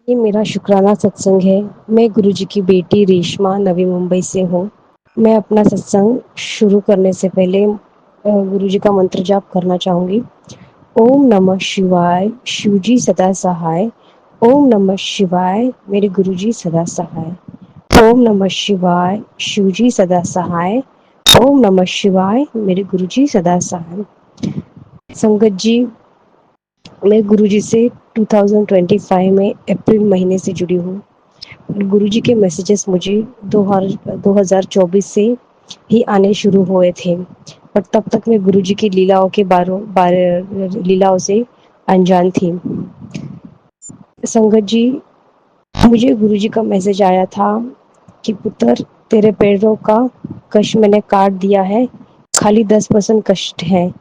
ये मेरा शुक्राना सत्संग है। मैं गुरुजी की बेटी रेशमा नवी मुंबई से हूँ। मैं अपना सत्संग शुरू करने से पहले गुरुजी का मंत्र जाप करना चाहूँगी। ओम नमः शिवाय, शिवजी सदा सहाय। ओम नमः शिवाय, मेरे गुरुजी सदा सहाय। ओम नमः शिवाय, शिवजी सदा सहाय। ओम नमः शिवाय, मेरे गुरुजी सदा सहाय। संगत जी, मैं गुरुजी से 2025 में अप्रैल महीने से जुड़ी हूँ। गुरुजी के मैसेजेस मुझे 2024 से ही आने शुरू हुए थे, पर तब तक मैं गुरुजी की लीलाओं के लीलाओं से अनजान थी। संगत जी, मुझे गुरुजी का मैसेज आया था कि पुत्र, तेरे पैरों का कष्ट मैंने काट दिया है, खाली 10% कष्ट है।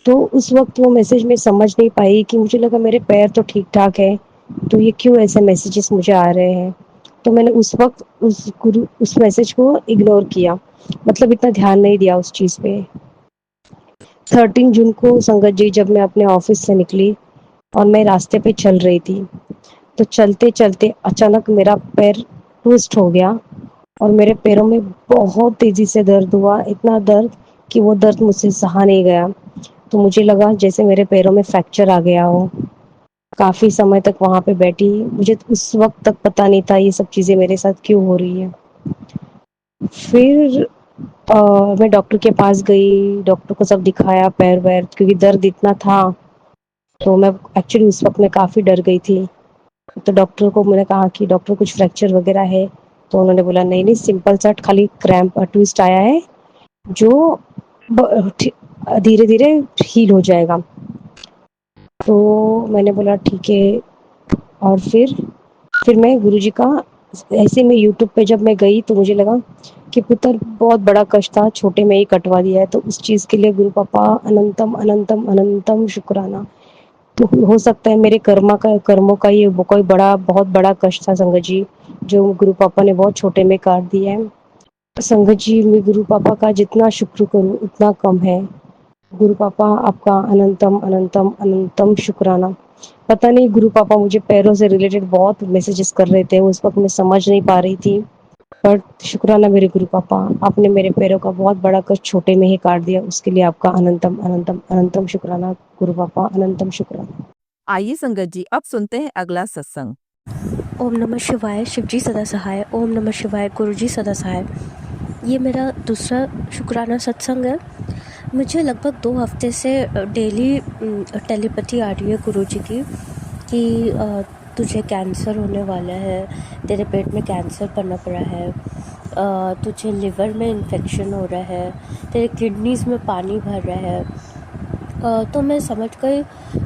तो उस वक्त वो मैसेज मैं समझ नहीं पाई कि मुझे लगा मेरे पैर तो ठीक ठाक है, तो ये क्यों ऐसे मैसेजेस मुझे आ रहे हैं। तो मैंने उस वक्त उस मैसेज को इग्नोर किया, मतलब इतना ध्यान नहीं दिया उस चीज़ पे। 13 जून को संगत जी, जब मैं अपने ऑफिस से निकली और मैं रास्ते पे चल रही थी, तो चलते चलते अचानक मेरा पैर ट्विस्ट हो गया और मेरे पैरों में बहुत तेजी से दर्द हुआ, इतना दर्द कि वो दर्द मुझसे सहा नहीं गया। तो मुझे लगा जैसे मेरे पैरों में फ्रैक्चर आ गया हो। काफ़ी समय तक वहाँ पे बैठी, मुझे उस वक्त तक पता नहीं था ये सब चीज़ें मेरे साथ क्यों हो रही है। फिर मैं डॉक्टर के पास गई, डॉक्टर को सब दिखाया पैर वैर, क्योंकि दर्द इतना था। तो मैं एक्चुअली उस वक्त मैं काफ़ी डर गई थी। तो डॉक्टर को मैंने कहा कि डॉक्टर कुछ फ्रैक्चर वगैरह है, तो उन्होंने बोला नहीं नहीं, सिंपल सा खाली क्रैम्प ट्विस्ट आया है जो धीरे धीरे हील हो जाएगा। तो मैंने बोला ठीक है। और फिर मैं गुरुजी का ऐसे में यूट्यूब पे जब मैं गई तो मुझे लगा कि पुत्र, बहुत बड़ा कष्ट था, छोटे में ही कटवा दिया है, तो उस चीज़ के लिए गुरु पापा अनंतम अनंतम अनंतम शुक्राना। तो हो सकता है मेरे कर्मों का ये कोई बहुत बड़ा कष्ट था संगत जी, जो गुरु पापा ने बहुत छोटे में काट दिया है। संगत जी, मैं गुरु पापा का जितना शुक्र करूं उतना कम है। गुरु पापा, आपका अनंतम अनंतम अनंतम शुक्राना। पता नहीं, गुरु पापा मुझे पैरों से रिलेटेड बहुत मैसेजेस कर रहे थे, उस वक्त मैं समझ नहीं पा रही थी। पर शुक्राना मेरे गुरु पापा, आपने मेरे पैरों का बहुत बड़ा कष्ट छोटे में ही काट दिया, उसके लिए आपका अनंतम अनंतम अनंतम शुक्राना गुरु पापा, अनंतम शुक्राना। आइए संगत जी, अब सुनते हैं अगला सत्संग। ओम नमः शिवाय, शिवजी सदा सहाय। ओम नमः शिवाय, गुरुजी सदा सहाय। ये मेरा दूसरा शुक्राना सत्संग है। मुझे लगभग 2 हफ्ते से डेली टेलीपैथी आ रही है गुरुजी की कि तुझे कैंसर होने वाला है, तेरे पेट में कैंसर पनप रहा है, तुझे लिवर में इन्फेक्शन हो रहा है, तेरे किडनीज़ में पानी भर रहा है। तो मैं समझ गई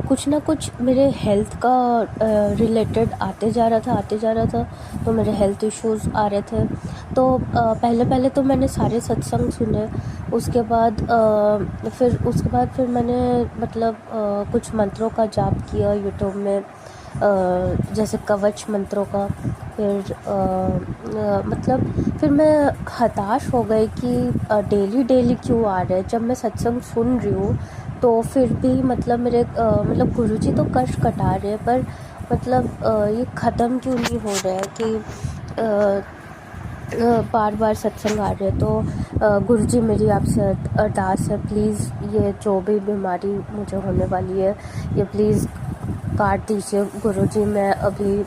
कुछ ना कुछ मेरे हेल्थ का रिलेटेड आते जा रहा था। तो मेरे हेल्थ इश्यूज़ आ रहे थे। तो पहले तो मैंने सारे सत्संग सुने। उसके बाद फिर मैंने मतलब कुछ मंत्रों का जाप किया यूट्यूब में, जैसे कवच मंत्रों का। मतलब फिर मैं हताश हो गई कि डेली क्यों आ रहे हैं। जब मैं सत्संग सुन रही हूँ तो फिर भी मतलब मेरे मतलब गुरुजी तो कष्ट कटा रहे हैं, पर मतलब ये ख़त्म क्यों नहीं हो रहा है कि बार बार सत्संग आ रहे हैं। तो गुरुजी, मेरी आपसे अरदास है, प्लीज़ ये जो भी बीमारी मुझे होने वाली है ये प्लीज़ काट दीजिए गुरुजी। मैं अभी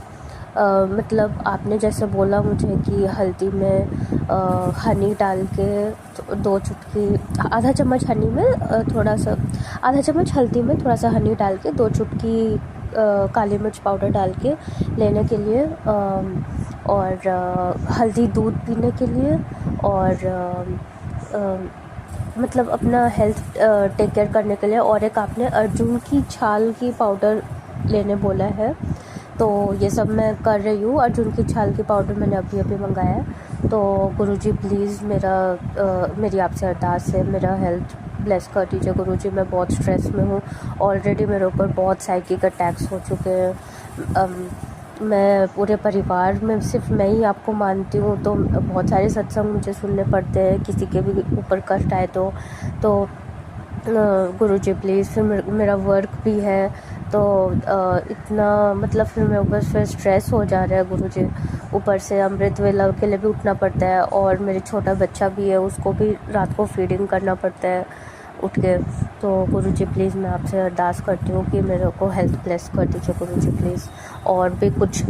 मतलब आपने जैसे बोला मुझे कि हल्दी में हनी डाल के 2 चुटकी, आधा चम्मच हनी में थोड़ा सा, आधा चम्मच हल्दी में थोड़ा सा हनी डाल के 2 चुटकी काली मिर्च पाउडर डाल के लेने के लिए, और हल्दी दूध पीने के लिए, और मतलब अपना हेल्थ टेक केयर करने के लिए। और एक आपने अर्जुन की छाल की पाउडर लेने बोला है, तो ये सब मैं कर रही हूँ। अर्जुन की छाल की पाउडर मैंने अभी मंगाया है। तो गुरुजी प्लीज़ मेरी आपसे अरदास है, मेरा हेल्थ ब्लेस कर दीजिए गुरुजी। मैं बहुत स्ट्रेस में हूँ, ऑलरेडी मेरे ऊपर बहुत साइकिक अटैक्स हो चुके हैं। मैं पूरे परिवार में सिर्फ मैं ही आपको मानती हूँ, तो बहुत सारे सत्संग मुझे सुनने पड़ते हैं किसी के भी ऊपर कष्ट आए तो गुरुजी प्लीज़। फिर मेरा वर्क भी है, तो इतना मतलब फिर मेरे ऊपर फिर स्ट्रेस हो जा रहा है गुरुजी। ऊपर से अमृत वेला के लिए भी उठना पड़ता है, और मेरे छोटा बच्चा भी है, उसको भी रात को फीडिंग करना पड़ता है उठ के। तो गुरुजी प्लीज़ मैं आपसे अरदास करती हूँ कि मेरे को हेल्थ ब्लेस कर दीजिए गुरुजी प्लीज़। और भी कुछ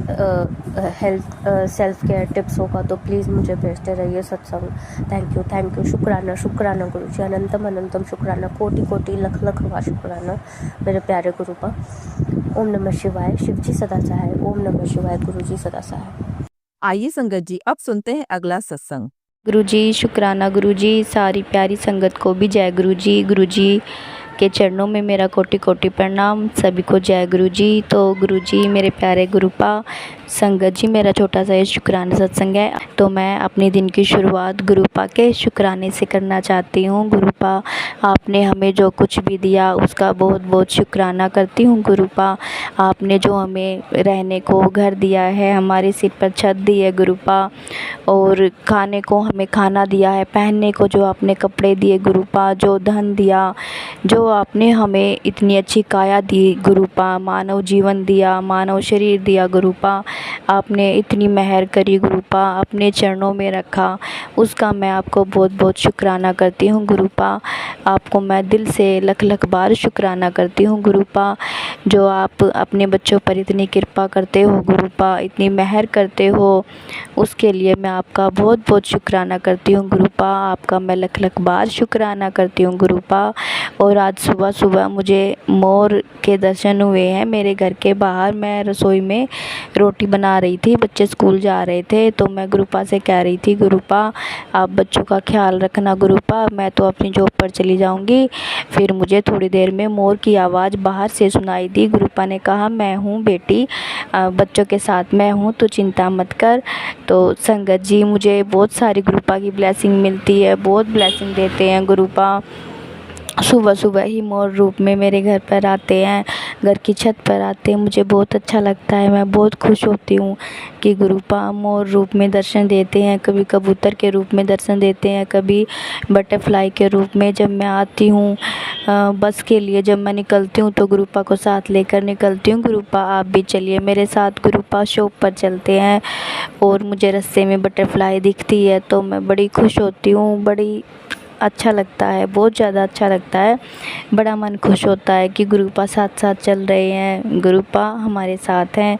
हेल्थ सेल्फ केयर टिप्स होगा तो प्लीज़ मुझे भेजते रहिए सत्संग। थैंक यू, शुक्राना शुक्राना गुरुजी, अनंतम अनंतम शुक्राना, कोटि कोटि लख लख वा शुक्राना मेरे प्यारे गुरुपा। ओम नमः शिवाय, शिव जी सदा सहाय। ओम नमः शिवाय, गुरु जी सदा सहाय। आइए संगत जी, अब सुनते हैं अगला सत्संग। गुरुजी शुक्राना गुरुजी, सारी प्यारी संगत को भी जय गुरुजी। गुरुजी के चरणों में मेरा कोटि कोटि प्रणाम, सभी को जय गुरुजी। तो गुरुजी मेरे प्यारे गुरुपा, संगत जी मेरा छोटा सा ये शुक्राना सत्संग है। तो मैं अपने दिन की शुरुआत गुरुपा के शुक्राने से करना चाहती हूँ। गुरुपा आपने हमें जो कुछ भी दिया उसका बहुत बहुत शुक्राना करती हूँ। गुरुपा आपने जो हमें रहने को घर दिया है, हमारे सिर पर छत दी है गुरुपा, और खाने को हमें खाना दिया है, पहनने को जो आपने कपड़े दिए गुरुपा, जो धन दिया, जो आपने हमें इतनी अच्छी काया दी गुरुपा, मानव जीवन दिया, मानव शरीर दिया गुरुपा, आपने इतनी मेहर करी गुरुपा, अपने चरणों में रखा, उसका मैं आपको बहुत बहुत शुक्राना करती हूँ गुरुपा। आपको मैं दिल से लख लख बार शुक्राना करती हूँ गुरुपा, जो आप अपने बच्चों पर इतनी कृपा करते हो गुरुपा, इतनी मेहर करते हो, उसके लिए मैं आपका बहुत बहुत शुक्राना करती हूँ गुरुपा। आपका मैं लख लख बार शुक्राना करती हूँ गुरुपा। और आज सुबह सुबह मुझे मोर के दर्शन हुए हैं मेरे घर के बाहर। मैं रसोई में रोटी बना रही थी, बच्चे स्कूल जा रहे थे, तो मैं गुरुपा से कह रही थी गुरुपा आप बच्चों का ख्याल रखना गुरुपा, मैं तो अपनी जॉब पर चली जाऊंगी। फिर मुझे थोड़ी देर में मोर की आवाज़ बाहर से सुनाई दी। गुरुपा ने कहा मैं हूँ बेटी, बच्चों के साथ मैं हूँ, तो चिंता मत कर। तो संगत जी मुझे बहुत सारी गुरुपा की ब्लेसिंग मिलती है, बहुत ब्लेसिंग देते हैं गुरुपा। सुबह सुबह ही मोर रूप में मेरे घर पर आते हैं, घर की छत पर आते हैं, मुझे बहुत अच्छा लगता है, मैं बहुत खुश होती हूँ कि गुरुपा मोर रूप में दर्शन देते हैं, कभी कबूतर के रूप में दर्शन देते हैं, कभी बटरफ्लाई के रूप में। जब मैं आती हूँ बस के लिए, जब मैं निकलती हूँ तो गुरुपा को साथ लेकर निकलती हूँ। गुरुपा आप भी चलिए मेरे साथ गुरुपा, शॉप पर चलते हैं। और मुझे रास्ते में बटरफ्लाई दिखती है तो मैं बड़ी खुश होती हूँ, बड़ी अच्छा लगता है, बहुत ज़्यादा अच्छा लगता है, बड़ा मन खुश होता है कि गुरुपा साथ साथ चल रहे हैं, गुरुपा हमारे साथ हैं।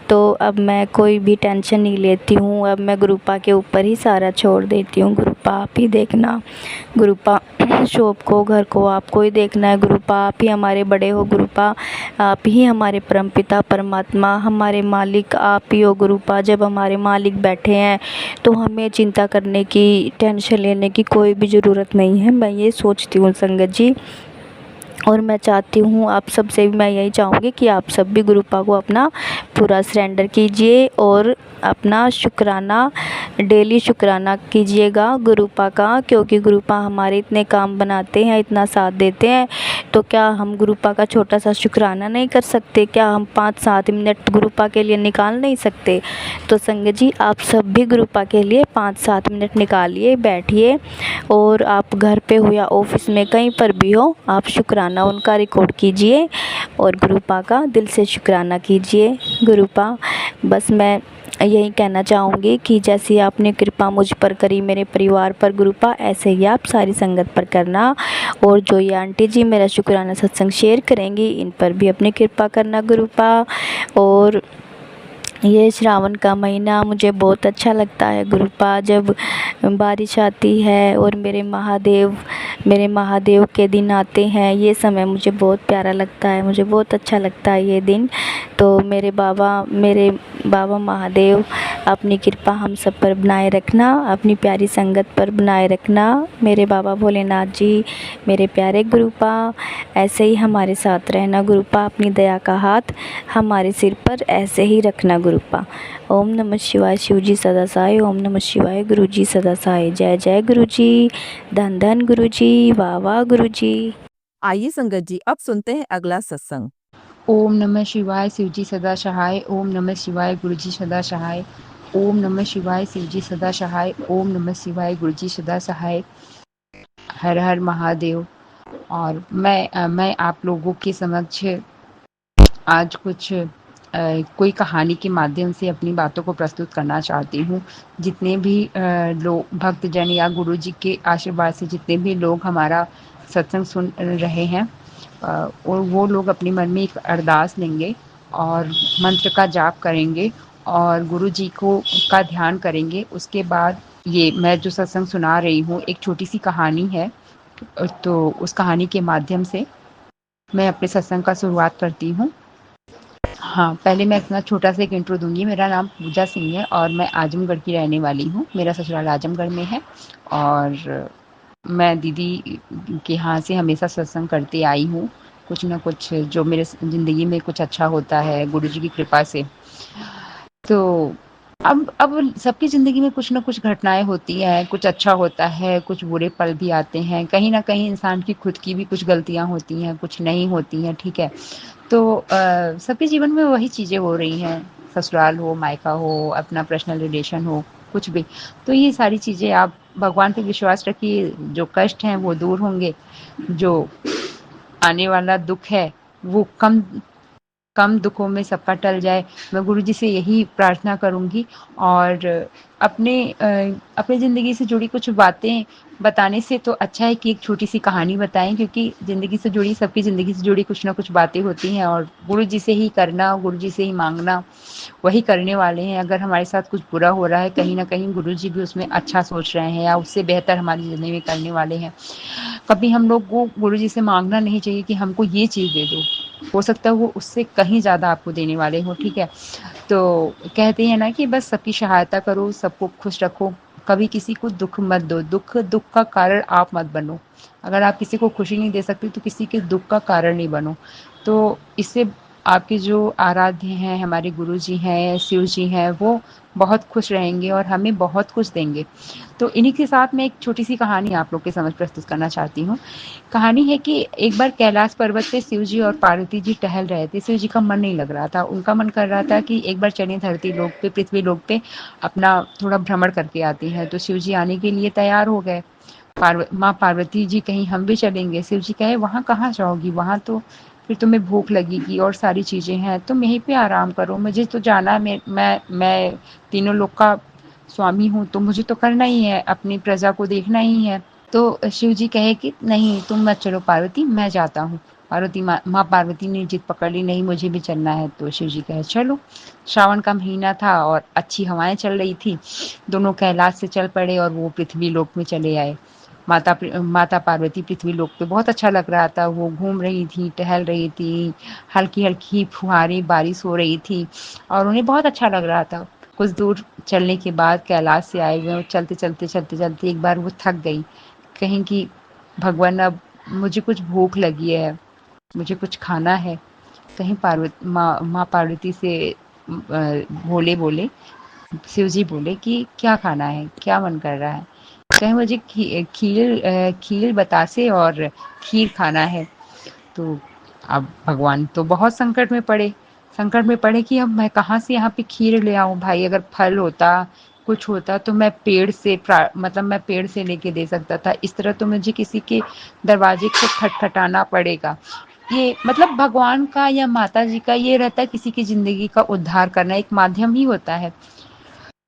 तो अब मैं कोई भी टेंशन नहीं लेती हूँ, अब मैं गुरुपा के ऊपर ही सारा छोड़ देती हूँ। गुरुपा आप ही देखना, गुरुपा शॉप को, घर को आपको ही देखना है गुरुपा, आप ही हमारे बड़े हो गुरुपा, आप ही हमारे परमपिता परमात्मा, हमारे मालिक आप ही हो गुरुपा। जब हमारे मालिक बैठे हैं तो हमें चिंता करने की, टेंशन लेने की कोई भी ज़रूरत नहीं है, मैं ये सोचती हूँ संगत जी। और मैं चाहती हूँ आप सब से भी मैं यही चाहूँगी कि आप सब भी गुरुपा को अपना पूरा सरेंडर कीजिए और अपना शुक्राना, डेली शुक्राना कीजिएगा गुरुपा का, क्योंकि गुरुपा हमारे इतने काम बनाते हैं, इतना साथ देते हैं, तो क्या हम गुरुपा का छोटा सा शुक्राना नहीं कर सकते? क्या हम 5-7 मिनट गुरुपा के लिए निकाल नहीं सकते? तो संगत जी आप सब भी गुरुपा के लिए 5-7 मिनट निकालिए, बैठिए, और आप घर पे हो या ऑफिस में कहीं पर भी हो, आप शुक्राना उनका रिकॉर्ड कीजिए और गुरुपा का दिल से शुक्राना कीजिए गुरुपा। बस मैं यही कहना चाहूँगी कि जैसी आपने कृपा मुझ पर करी, मेरे परिवार पर गुरुपा, ऐसे ही आप सारी संगत पर करना। और जो ये आंटी जी मेरा शुक्राना सत्संग शेयर करेंगी, इन पर भी अपनी कृपा करना गुरुपा। और ये श्रावण का महीना मुझे बहुत अच्छा लगता है गुरुपा, जब बारिश आती है और मेरे महादेव के दिन आते हैं, ये समय मुझे बहुत प्यारा लगता है, मुझे बहुत अच्छा लगता है ये दिन। तो मेरे बाबा महादेव अपनी कृपा हम सब पर बनाए रखना, अपनी प्यारी संगत पर बनाए रखना। मेरे बाबा भोलेनाथ जी, मेरे प्यारे गुरुपा, ऐसे ही हमारे साथ रहना गुरुपा, अपनी दया का हाथ हमारे सिर पर ऐसे ही रखना गुरुपा। ओम नमः शिवाय, शिव जी सदा सहाय। ओम नमः शिवाय, गुरु जी सदा सहाय। जय जय गुरु जी, धन धन गुरु जी, वाह वाह गुरु जी। आइए संगत जी, अब सुनते हैं अगला सत्संग। ओम नमः शिवाय, शिव जी सदा सहाय। ओम नमः शिवाय, गुरु जी सदा सहाय। ओम नमः शिवाय, शिव जी सदा सहाय। ओम नमः शिवाय, गुरु जी सदा सहाय। हर हर महादेव। और मैं आप लोगों के समक्ष आज कुछ कोई कहानी के माध्यम से अपनी बातों को प्रस्तुत करना चाहती हूँ। जितने भी लोग भक्तजन या गुरु जी के आशीर्वाद से जितने भी लोग हमारा सत्संग सुन रहे हैं, और वो लोग अपने मन में एक अरदास लेंगे और मंत्र का जाप करेंगे और गुरु जी को का ध्यान करेंगे। उसके बाद ये मैं जो सत्संग सुना रही हूँ एक छोटी सी कहानी है, तो उस कहानी के माध्यम से मैं अपने सत्संग का शुरुआत करती हूँ। हाँ, पहले मैं अपना छोटा-सा एक इंट्रो दूँगी। मेरा नाम पूजा सिंह है और मैं आजमगढ़ की रहने वाली हूँ। मेरा ससुराल आजमगढ़ में है और मैं दीदी के यहाँ से हमेशा सत्संग करते आई हूँ। कुछ न कुछ जो मेरे ज़िंदगी में कुछ अच्छा होता है गुरुजी की कृपा से। तो अब सबकी ज़िंदगी में कुछ न कुछ घटनाएँ होती हैं, कुछ अच्छा होता है, कुछ बुरे पल भी आते हैं। कहीं न कहीं इंसान की खुद की भी कुछ गलतियाँ होती हैं, कुछ नहीं होती हैं, ठीक है? तो सबके जीवन में वही चीज़ें हो रही हैं, ससुराल हो, मायका हो, अपना पर्सनल रिलेशन हो, कुछ भी। तो ये सारी चीज़ें आप भगवान पे विश्वास रखिए, जो कष्ट हैं वो दूर होंगे, जो आने वाला दुःख है वो कम दुखों में सबका टल जाए। मैं गुरुजी से यही प्रार्थना करूँगी और अपने ज़िंदगी से जुड़ी कुछ बातें बताने से तो अच्छा है कि एक छोटी-सी कहानी बताएँ, क्योंकि ज़िंदगी से जुड़ी सबकी ज़िंदगी से जुड़ी कुछ न कुछ बातें होती हैं और गुरुजी से ही करना, गुरुजी से ही माँगना, वही करने वाले हैं। अगर हमारे साथ कुछ बुरा हो रहा है, कहीं न कहीं गुरुजी भी उसमें अच्छा सोच रहे हैं या उससे बेहतर हमारी ज़िंदगी में करने वाले हैं। कभी हम लोग को गुरुजी से माँगना नहीं चाहिए कि हमको ये चीज़ दे दो। हो सकता है वो उससे कहीं ज़्यादा आपको देने वाले हों, ठीक है? तो कहते हैं ना कि बस सबकी सहायता करो, सबको खुश रखो, कभी किसी को दुःख मत दो। दुःख का कारण आप मत बनो। अगर आप किसी को खुशी नहीं दे सकते तो किसी के दुःख का कारण नहीं बनो। तो इससे आपके जो आराध्य हैं, हमारे गुरुजी हैं, शिव जी हैं, वो बहुत खुश रहेंगे और हमें बहुत कुछ देंगे। तो इन्हीं के साथ मैं एक छोटी-सी कहानी आप लोग के समक्ष प्रस्तुत करना चाहती हूँ। कहानी है कि एक बार कैलाश पर्वत पे शिव जी और पार्वती जी टहल रहे थे। शिव जी का मन नहीं लग रहा था। उनका मन कर रहा था कि एक बार चलें धरती लोक पे, पृथ्वी लोक पे अपना थोड़ा भ्रमण करके आते हैं। तो शिव जी आने के लिए तैयार हो गए। माँ पार्वती जी कहीं हम भी चलेंगे। शिव जी कहे वहाँ कहाँ जाओगी? वहाँ तो फिर तुम्हें भूख लगेगी और सारी चीज़ें हैं। तुम यहीं पे आराम करो। मुझे तो जाना है, मैं तीनों लोक का स्वामी हूँ, तो मुझे तो करना ही है, अपनी प्रजा को देखना ही है। तो शिव जी कहे कि नहीं तुम मत चलो पार्वती, मैं जाता हूँ। पार्वती माँ पार्वती ने जिद पकड़ ली, नहीं मुझे भी चलना है। तो शिव जी कहे चलो। श्रावण का महीना था और अच्छी हवाएं चल रही थी। दोनों कैलाश से चल पड़े और वो पृथ्वी लोक में चले आए। माता पार्वती पृथ्वी लोक पे बहुत अच्छा लग रहा था। वो घूम रही थी, टहल रही थी, हल्की हल्की फुहारें बारिश हो रही थी और उन्हें बहुत अच्छा लग रहा था। कुछ दूर चलने के बाद कैलाश से आए हुए चलते एक बार वो थक गई। कहीं कि भगवान अब मुझे कुछ भूख लगी है, मुझे कुछ खाना है। कहीं माँ पार्वती से भोले बोले, शिव जी बोले कि क्या खाना है, क्या मन कर रहा है? कहीं मुझे खीर बतासे और खीर खाना है। तो अब भगवान तो बहुत संकट में पड़े कि अब मैं कहाँ से यहाँ पे खीर ले आऊँ भाई। अगर फल होता कुछ होता तो मैं मैं पेड़ से लेके दे सकता था। इस तरह तो मुझे किसी के दरवाजे को खटखटाना पड़ेगा। ये मतलब भगवान का या माता जी का ये रहता है किसी की ज़िंदगी का उद्धार करना, एक माध्यम ही होता है।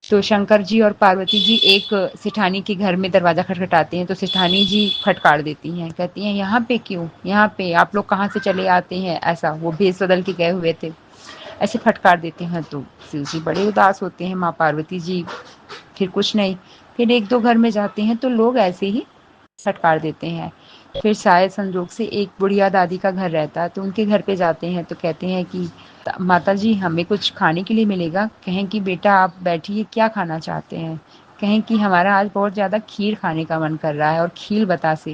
तो शंकर जी और पार्वती जी एक सेठानी के घर में दरवाज़ा खटखटाते हैं। तो सेठानी जी फटकार देती हैं, कहती हैं यहाँ पे क्यों? यहाँ पे आप लोग कहाँ से चले आते हैं? ऐसा वो भेष बदल के गए हुए थे, ऐसे फटकार देते हैं। तो शिव जी बड़े उदास होते हैं। माँ पार्वती जी फिर कुछ नहीं, फिर एक दो घर में जाते हैं तो लोग ऐसे ही फटकार देते हैं। फिर शायद संजोग से एक बुढ़िया दादी का घर रहता है, तो उनके घर पे जाते हैं तो कहते हैं कि माता जी हमें कुछ खाने के लिए मिलेगा? कहें कि बेटा आप बैठिए, क्या खाना चाहते हैं? कहें कि हमारा आज बहुत ज़्यादा खीर खाने का मन कर रहा है और खीर बतासे।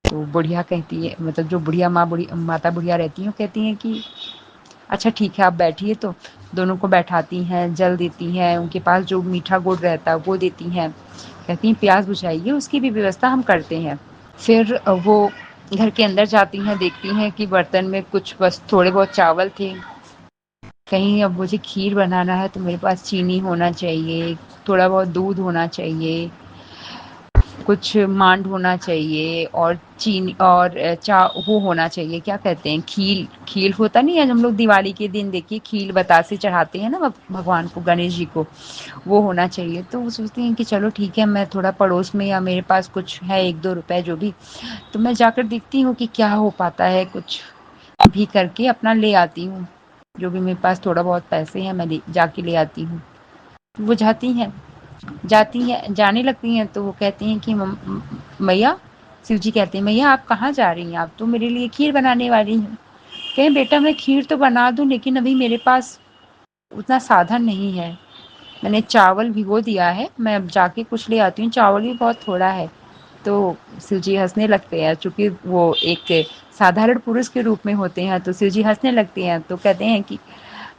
तो बुढ़िया कहती है, मतलब जो माता बुढ़िया रहती हैं वो कहती हैं कि अच्छा ठीक है आप बैठिए। तो दोनों को बैठाती हैं, जल देती हैं, उनके पास जो मीठा गुड़ रहता है वो देती हैं। कहती हैं प्यास बुझाइए, उसकी भी व्यवस्था हम करते हैं। फिर वो घर के अंदर जाती हैं, देखती हैं कि बर्तन में कुछ बस थोड़े बहुत चावल थे। कहीं अब मुझे खीर बनाना है तो मेरे पास चीनी होना चाहिए, थोड़ा बहुत दूध होना चाहिए। कुछ मांड होना चाहिए और चीनी और वो होना चाहिए, क्या कहते हैं, खील खील होता नहीं है, हम लोग दिवाली के दिन देखिए खील बतासे चढ़ाते हैं ना भगवान को, गणेश जी को, वो होना चाहिए। तो वो सोचती हैं कि चलो ठीक है, मैं थोड़ा पड़ोस में या मेरे पास कुछ है 1-2 रुपए जो भी, तो मैं जाकर देखती हूँ कि क्या हो पाता है, कुछ भी करके अपना ले आती हूँ। जो भी मेरे पास थोड़ा बहुत पैसे हैं मैं जाके ले आती हूँ। वो जाती हैं, जाने लगती हैं तो वो कहती हैं कि मैया, शिव जी कहते हैं, मैया आप कहाँ जा रही हैं? आप तो मेरे लिए खीर बनाने वाली हैं। कहें बेटा मैं खीर तो बना दूँ लेकिन अभी मेरे पास उतना साधन नहीं है। मैंने चावल भिगो दिया है, मैं अब जाके कुछ ले आती हूँ, चावल भी बहुत थोड़ा है। तो शिव जी हँसने लगते हैं, चूँकि वो एक साधारण पुरुष के रूप में होते हैं, तो शिव जी हँसने लगते हैं, तो कहते हैं कि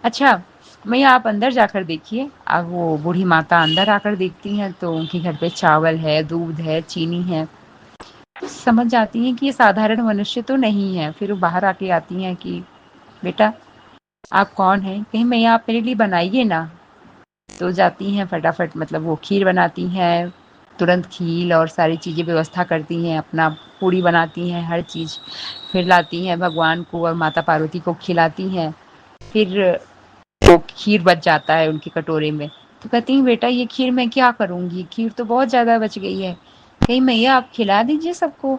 अच्छा, मैया आप अंदर जाकर देखिए। अब वो बूढ़ी माता अंदर आकर देखती हैं तो उनके घर पे चावल है, दूध है, चीनी है। तो समझ जाती हैं कि ये साधारण मनुष्य तो नहीं है। फिर वो बाहर आके आती हैं कि बेटा आप कौन हैं? कहीं मैया आप मेरे लिए बनाइए ना। तो जाती हैं फटाफट, मतलब वो खीर बनाती हैं, तुरंत खीर और सारी चीज़ें व्यवस्था करती हैं, अपना पूड़ी बनाती हैं, हर चीज़। फिर लाती हैं भगवान को और माता पार्वती को खिलाती हैं। फिर वो खीर बच जाता है उनके कटोरे में। तो कहती हैं बेटा ये खीर मैं क्या करूँगी? खीर तो बहुत ज़्यादा बच गई है। कहीं मैया आप खिला दीजिए सबको।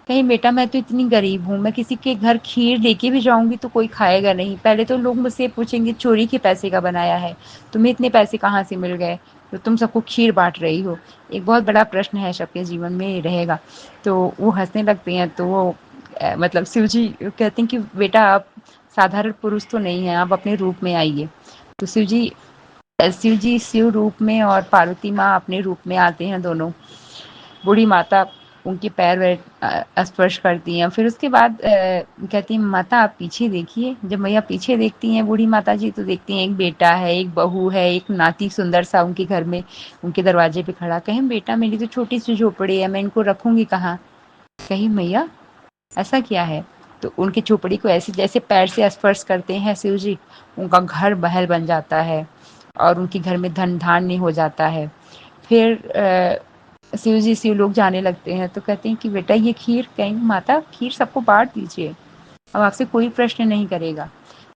कहीं बेटा मैं तो इतनी गरीब हूँ, मैं किसी के घर खीर लेके भी जाऊँगी तो कोई खाएगा नहीं। पहले तो लोग मुझसे पूछेंगे चोरी के पैसे का बनाया है, तुम्हें इतने पैसे कहाँ से मिल गए? तो तुम सबको खीर बाँट रही हो। एक बहुत बड़ा प्रश्न है सबके जीवन में रहेगा। तो वो हँसने लगते हैं, तो वो मतलब शिव जी कहते हैं कि बेटा आप साधारण पुरुष तो नहीं हैं, आप अपने रूप में आइए। तो शिव जी शिव रूप में और पार्वती माँ अपने रूप में आते हैं दोनों। बूढ़ी माता उनके पैर वैर स्पर्श करती हैं। फिर उसके बाद कहती हैं माता आप पीछे देखिए। जब मैया पीछे देखती हैं बूढ़ी माता जी, तो देखती हैं एक बेटा है, एक बहू है, एक नाती सुंदर सा उनके घर में उनके दरवाजे पे खड़ा। कहें बेटा मेरी तो छोटी सी झोपड़ी है, मैं इनको रखूंगी कहाँ? कहीं मैया ऐसा क्या है? तो उनकी झोपड़ी को ऐसे जैसे पैर से स्पर्श करते हैं शिव जी, उनका घर महल बन जाता है और उनके घर में धन धान्य हो जाता है। फिर शिव जी शिव लोग जाने लगते हैं, तो कहते हैं कि बेटा ये खीर, कहीं माता खीर सबको बांट दीजिए, अब आपसे कोई प्रश्न नहीं करेगा।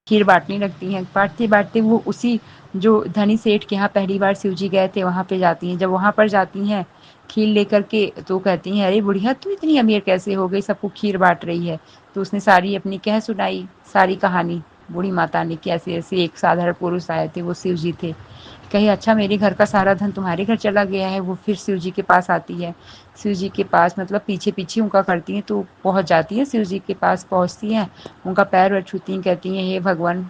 खीर बांटने लगती हैं, बांटते बांटते वो उसी जो धनी सेठ के यहाँ पहली बार शिव जी गए थे वहाँ पे जाती हैं। जब वहाँ पर जाती हैं खीर लेकर के, तो कहती हैं अरे बुढ़िया तू इतनी अमीर कैसे हो गई, सबको खीर बांट रही है। तो उसने सारी अपनी कह सुनाई, सारी कहानी बूढ़ी माता ने, कि ऐसे ऐसे एक साधारण पुरुष आए थे, वो शिव जी थे। कही अच्छा मेरे घर का सारा धन तुम्हारे घर चला गया है। वो फिर शिव जी के पास आती है, शिव जी के पास मतलब पीछे पीछे उनका करती हैं, तो पहुंच जाती है शिव जी के पास, पहुंचती हैं, उनका पैर वैर छूती हैं, कहती हैं हे भगवान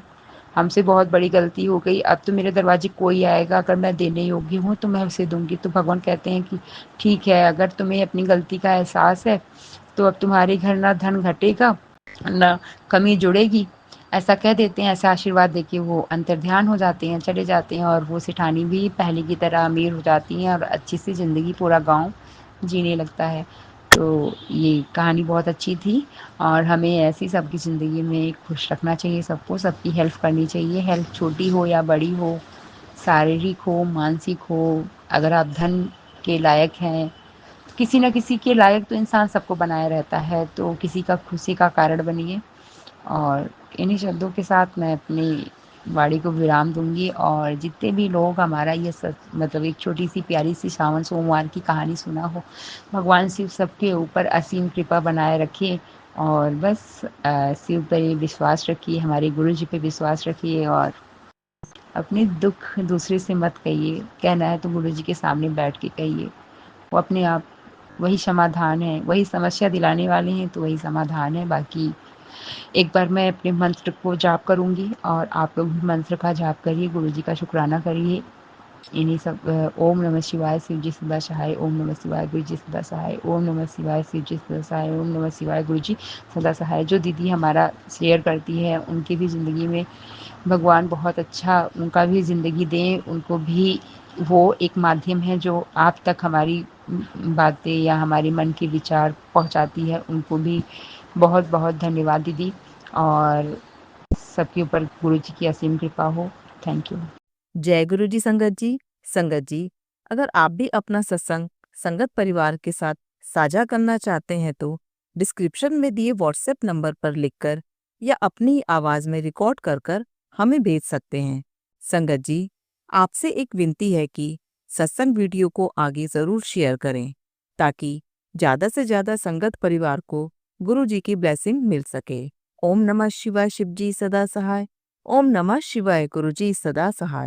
हमसे बहुत बड़ी गलती हो गई, अब तो मेरे दरवाजे कोई आएगा, अगर मैं देने योग्य हूँ तो मैं उसे दूंगी। तो भगवान कहते हैं कि ठीक है, अगर तुम्हें अपनी गलती का एहसास है तो अब तुम्हारे घर ना धन घटेगा ना कमी जुड़ेगी। ऐसा कह देते हैं, ऐसा आशीर्वाद देके वो अंतर्ध्यान हो जाते हैं, चले जाते हैं और वो सेठानी भी पहले की तरह अमीर हो जाती हैं और अच्छी सी ज़िंदगी पूरा गाँव जीने लगता है। तो ये कहानी बहुत अच्छी थी और हमें ऐसी सबकी ज़िंदगी में खुश रखना चाहिए सबको, सबकी हेल्प करनी चाहिए, हेल्प छोटी हो या बड़ी हो, शारीरिक हो, मानसिक हो। अगर आप धन के लायक हैं, किसी न किसी के लायक तो इंसान सबको बनाए रहता है, तो किसी का खुशी का कारण बनिए। और इन्हीं शब्दों के साथ मैं अपनी वाणी को विराम दूँगी और जितने भी लोग हमारा ये मतलब एक छोटी-सी प्यारी-सी सावन सोमवार की कहानी सुना हो, भगवान शिव सबके ऊपर असीम कृपा बनाए रखें और बस शिव पे विश्वास रखिए, हमारे गुरु जी पे विश्वास रखिए और अपने दुःख दूसरे से मत कहिए, कहना है तो गुरु जी के सामने बैठ के कहिए। वो अपने आप वही समाधान है, वही समस्या दिलाने वाले हैं तो वही समाधान है। बाकी एक बार मैं अपने मंत्र को जाप करूँगी और आप लोग भी मंत्र का जाप करिए, गुरु जी का शुक्राना करिए। इन्हीं सब ओम नमः शिवाय, शिव जी सदा सहाय, ओम नमः शिवाय, गुरु जी सदा सहाय, ओम नमः शिवाय, शिव जी सदा सहाय, ओम नमः शिवाय, गुरु जी सदा सहाय। जो दीदी हमारा शेयर करती है उनकी भी ज़िंदगी में भगवान बहुत अच्छा उनका भी ज़िंदगी दें, उनको भी वो एक माध्यम है जो आप तक हमारी बातें या हमारे मन के विचार पहुंचाती है। उनको भी बहुत बहुत धन्यवाद दीदी और सबके ऊपर गुरु जी की असीम कृपा हो। Thank you. जय गुरु जी संगत जी। संगत जी, अगर आप भी अपना सत्संग संगत परिवार के साथ साझा करना चाहते हैं तो डिस्क्रिप्शन में दिए व्हाट्सएप नंबर पर लिखकर या अपनी आवाज़ में रिकॉर्ड कर हमें भेज सकते हैं। संगत जी, आपसे एक विनती है कि सत्संग वीडियो को आगे ज़रूर शेयर करें ताकि ज़्यादा से ज़्यादा संगत परिवार को गुरु जी की ब्लेसिंग मिल सके। ओम नमः शिवाय, शिव जी सदा सहाय। ओम नमः शिवाय, गुरु जी सदा सहाय।